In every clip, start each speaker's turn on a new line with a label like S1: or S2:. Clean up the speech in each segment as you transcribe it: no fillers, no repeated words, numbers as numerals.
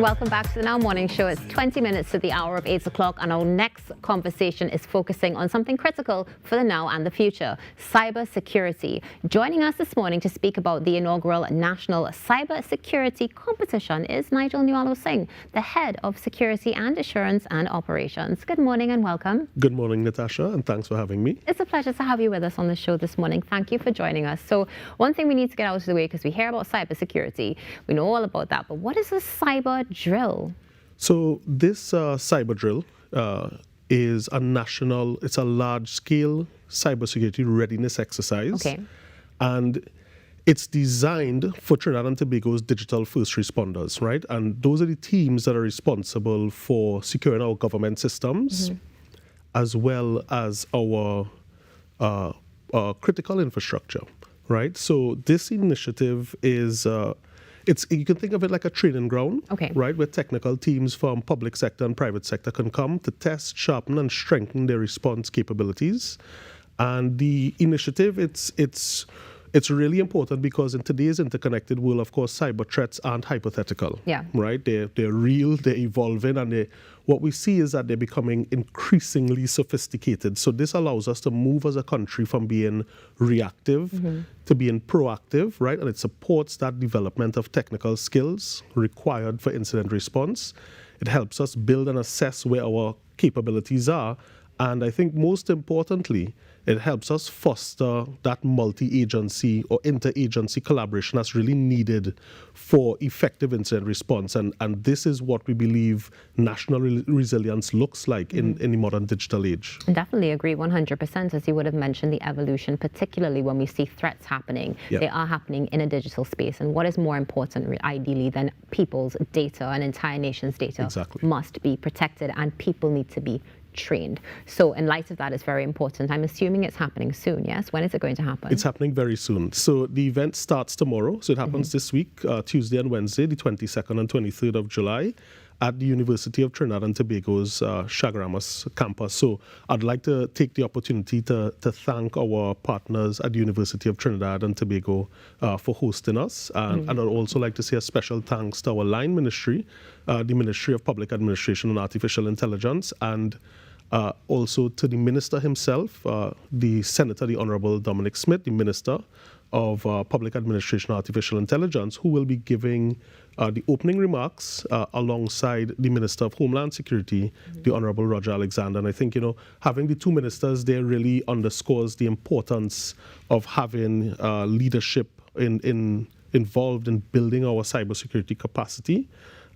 S1: Welcome back to the Now Morning Show. It's 20 minutes to the hour of 8 o'clock, and our next conversation is focusing on something critical for the now and the future, cyber security. Joining us this morning to speak about the inaugural National Cyber Security Competition is Nigel Singh, the Head of Security and Assurance and Operations. Good morning and welcome.
S2: Good morning, Natasha, and thanks for having me.
S1: It's a pleasure to have you with us on the show this morning. Thank you for joining us. So one thing we need to get out of the way, because we hear about cyber security, we know all about that, but what is a CyberDrill?
S2: So this CyberDrill is it's a large-scale cybersecurity readiness exercise.
S1: Okay.
S2: And it's designed for Trinidad and Tobago's digital first responders, right? And those are the teams that are responsible for securing our government systems, as well as our critical infrastructure, right? So this initiative is you can think of it like a training ground, right, where technical teams from public sector and private sector can come to test, sharpen, and strengthen their response capabilities. And the initiative, it's really important because in today's interconnected world, of course, cyber threats aren't hypothetical, right? They're real, they're evolving, and what we see is that they're becoming increasingly sophisticated. So this allows us to move as a country from being reactive to being proactive, right? And it supports that development of technical skills required for incident response. It helps us build and assess where our capabilities are. And I think most importantly, it helps us foster that multi-agency or inter-agency collaboration that's really needed for effective incident response. And this is what we believe national resilience looks like in the modern digital age.
S1: I definitely agree 100%, as you would have mentioned, the evolution, particularly when we see threats happening. They are happening in a digital space. And what is more important, ideally, than people's data, an entire nation's data must be protected, and people need to be trained. So in light of that, it's very important. I'm assuming it's happening soon, yes? When is it going to happen?
S2: It's happening very soon. So the event starts tomorrow. So it happens this week, Tuesday and Wednesday, the 22nd and 23rd of July, at the University of Trinidad and Tobago's Chaguaramas campus. So I'd like to take the opportunity to thank our partners at the University of Trinidad and Tobago for hosting us. And I'd also like to say a special thanks to our line ministry, the Ministry of Public Administration and Artificial Intelligence, and also to the minister himself, the Senator, the Honorable Dominic Smith, the Minister of Public Administration and Artificial Intelligence, who will be giving the opening remarks alongside the Minister of Homeland Security, the Honorable Roger Alexander. And I think, having the two ministers there really underscores the importance of having leadership involved in building our cybersecurity capacity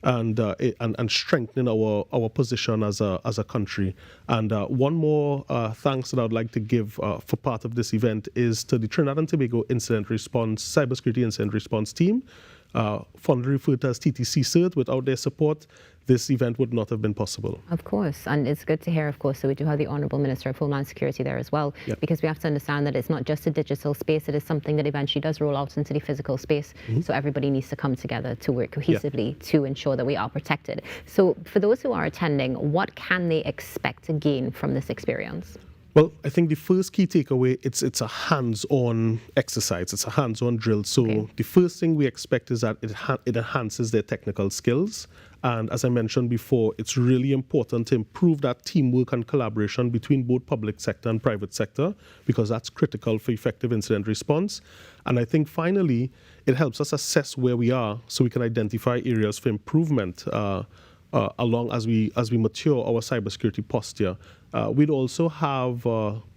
S2: and strengthening our position as a country. And one more thanks that I'd like to give for part of this event is to the Trinidad and Tobago Cybersecurity Incident Response Team, fondly referred to as TTT CERT. Without their support, this event would not have been possible.
S1: Of course, and it's good to hear, of course, so we do have the Honourable Minister of Homeland Security there as well, because we have to understand that it's not just a digital space, it is something that eventually does roll out into the physical space, so everybody needs to come together to work cohesively to ensure that we are protected. So for those who are attending, what can they expect to gain from this experience?
S2: Well, I think the first key takeaway, it's a hands-on exercise. It's a hands-on drill. So the first thing we expect is that it enhances their technical skills. And as I mentioned before, it's really important to improve that teamwork and collaboration between both public sector and private sector, because that's critical for effective incident response. And I think finally, it helps us assess where we are so we can identify areas for improvement along as we mature our cybersecurity posture. We'd also have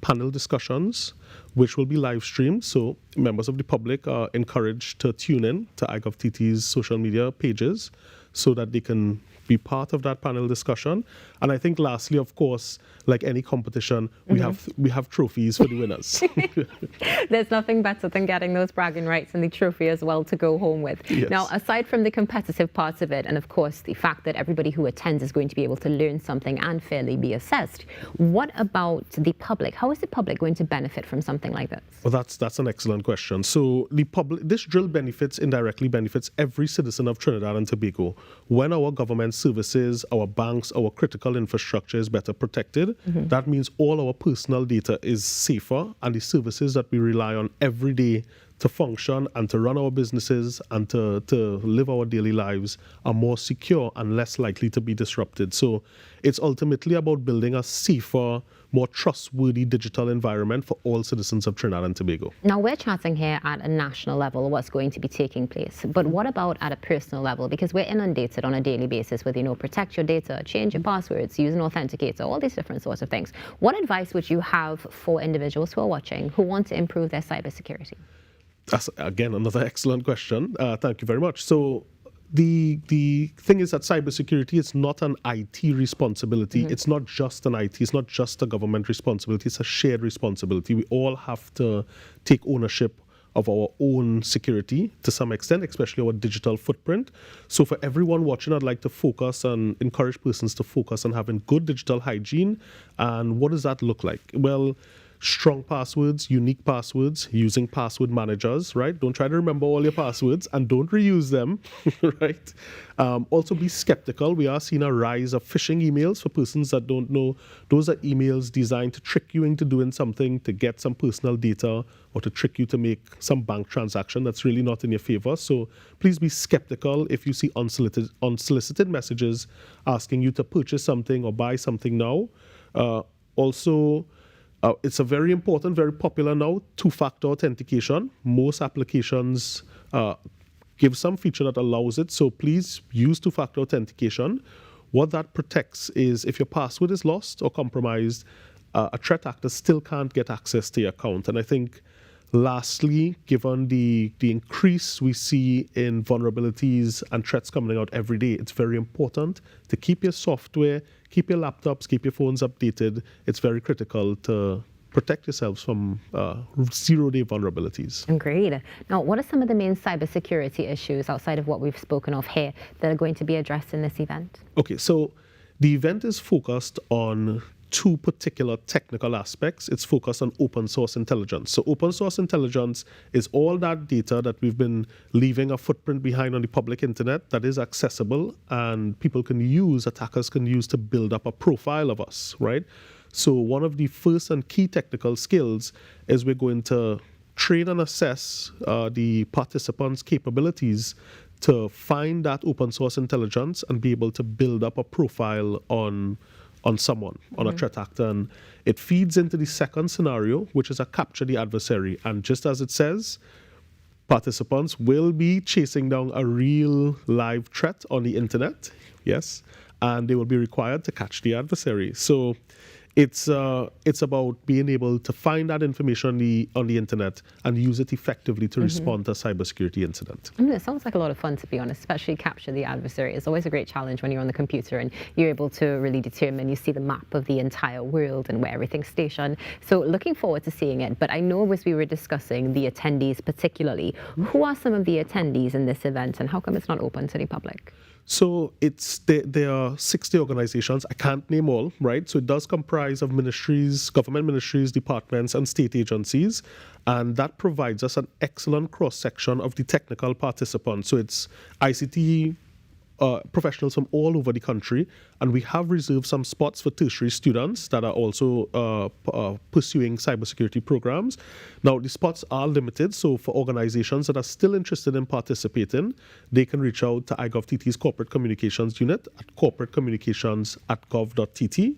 S2: panel discussions, which will be live streamed. So members of the public are encouraged to tune in to iGovTT's social media pages so that they can be part of that panel discussion. And I think lastly, of course, like any competition, we have trophies for the winners.
S1: There's nothing better than getting those bragging rights and the trophy as well to go home with. Now, aside from the competitive parts of it, and of course the fact that everybody who attends is going to be able to learn something and fairly be assessed, what about the public? How is the public going to benefit from something like this?
S2: Well, that's an excellent question. So this drill indirectly benefits every citizen of Trinidad and Tobago. When our government services, our banks, our critical infrastructure is better protected, that means all our personal data is safer, and the services that we rely on every day to function and to run our businesses and to live our daily lives are more secure and less likely to be disrupted. So it's ultimately about building a safer, more trustworthy digital environment for all citizens of Trinidad and Tobago.
S1: Now, we're chatting here at a national level, what's going to be taking place. But what about at a personal level? Because we're inundated on a daily basis with, protect your data, change your passwords, use an authenticator, all these different sorts of things. What advice would you have for individuals who are watching who want to improve their cybersecurity?
S2: That's, again, another excellent question. Thank you very much. So the thing is that cybersecurity is not an IT responsibility. It's not just an IT. It's not just a government responsibility. It's a shared responsibility. We all have to take ownership of our own security to some extent, especially our digital footprint. So for everyone watching, I'd like to focus on, encourage persons to focus on having good digital hygiene. And what does that look like? Well, strong passwords, unique passwords, using password managers, right? Don't try to remember all your passwords and don't reuse them, right? Also be skeptical. We are seeing a rise of phishing emails for persons that don't know. Those are emails designed to trick you into doing something, to get some personal data, or to trick you to make some bank transaction that's really not in your favor. So please be skeptical if you see unsolicited messages asking you to purchase something or buy something now. It's a very important, very popular now, two-factor authentication. Most applications give some feature that allows it, so please use two-factor authentication. What that protects is if your password is lost or compromised, a threat actor still can't get access to your account. And I think, lastly, given the increase we see in vulnerabilities and threats coming out every day, it's very important to keep your software, keep your laptops, keep your phones updated. It's very critical to protect yourselves from zero-day vulnerabilities.
S1: Agreed. Now, what are some of the main cybersecurity issues outside of what we've spoken of here that are going to be addressed in this event?
S2: Okay, so the event is focused on two particular technical aspects. It's focused on open source intelligence. So open source intelligence is all that data that we've been leaving a footprint behind on the public internet that is accessible and people can use, attackers can use to build up a profile of us, right? So one of the first and key technical skills is we're going to train and assess the participants' capabilities to find that open source intelligence and be able to build up a profile on someone, on a threat actor. And it feeds into the second scenario, which is a capture the adversary. And just as it says, participants will be chasing down a real live threat on the internet, yes, and they will be required to catch the adversary. So it's about being able to find that information on the internet and use it effectively to respond to a cybersecurity incident.
S1: It sounds like a lot of fun, to be honest, especially capture the adversary. It's always a great challenge when you're on the computer and you're able to really determine, you see the map of the entire world and where everything's stationed. So looking forward to seeing it. But I know as we were discussing the attendees particularly, who are some of the attendees in this event and how come it's not open to the public?
S2: So there are 60 organizations. I can't name all, right? So it does comprise of ministries, government ministries, departments, and state agencies. And that provides us an excellent cross-section of the technical participants. So it's ICT professionals from all over the country, and we have reserved some spots for tertiary students that are also pursuing cybersecurity programs. Now, the spots are limited, so for organizations that are still interested in participating, they can reach out to iGovTT's Corporate Communications Unit at corporatecommunications@gov.tt.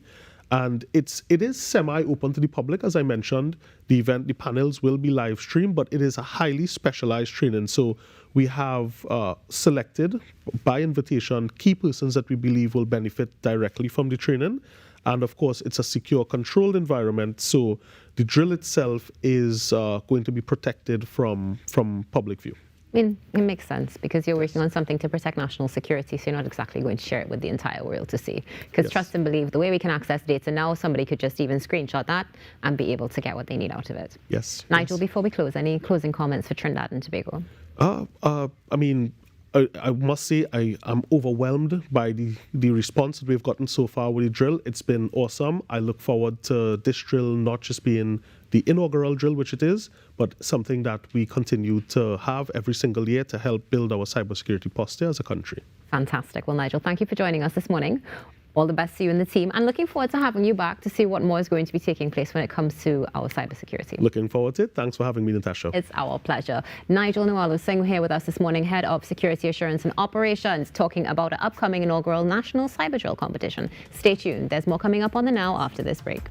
S2: And it is semi-open to the public, as I mentioned. The panels will be live streamed, but it is a highly specialized training. So we have selected, by invitation, key persons that we believe will benefit directly from the training. And of course, it's a secure, controlled environment. So the drill itself is going to be protected from public view.
S1: I mean, it makes sense because you're working on something to protect national security, so you're not exactly going to share it with the entire world to see. Because trust and believe, the way we can access data now, somebody could just even screenshot that and be able to get what they need out of it.
S2: Yes.
S1: Nigel, before we close, any closing comments for Trinidad and Tobago?
S2: I mean, I must say I'm overwhelmed by the response that we've gotten so far with the drill. It's been awesome. I look forward to this drill not just being the inaugural drill, which it is, but something that we continue to have every single year to help build our cybersecurity posture as a country.
S1: Fantastic. Well, Nigel, thank you for joining us this morning. All the best to you and the team, and looking forward to having you back to see what more is going to be taking place when it comes to our cybersecurity.
S2: Looking forward to it. Thanks for having me, Natasha.
S1: It's our pleasure. Nigel Nualu-Singh here with us this morning, Head of Security Assurance and Operations, talking about an upcoming inaugural national CyberDrill competition. Stay tuned. There's more coming up on the Now after this break.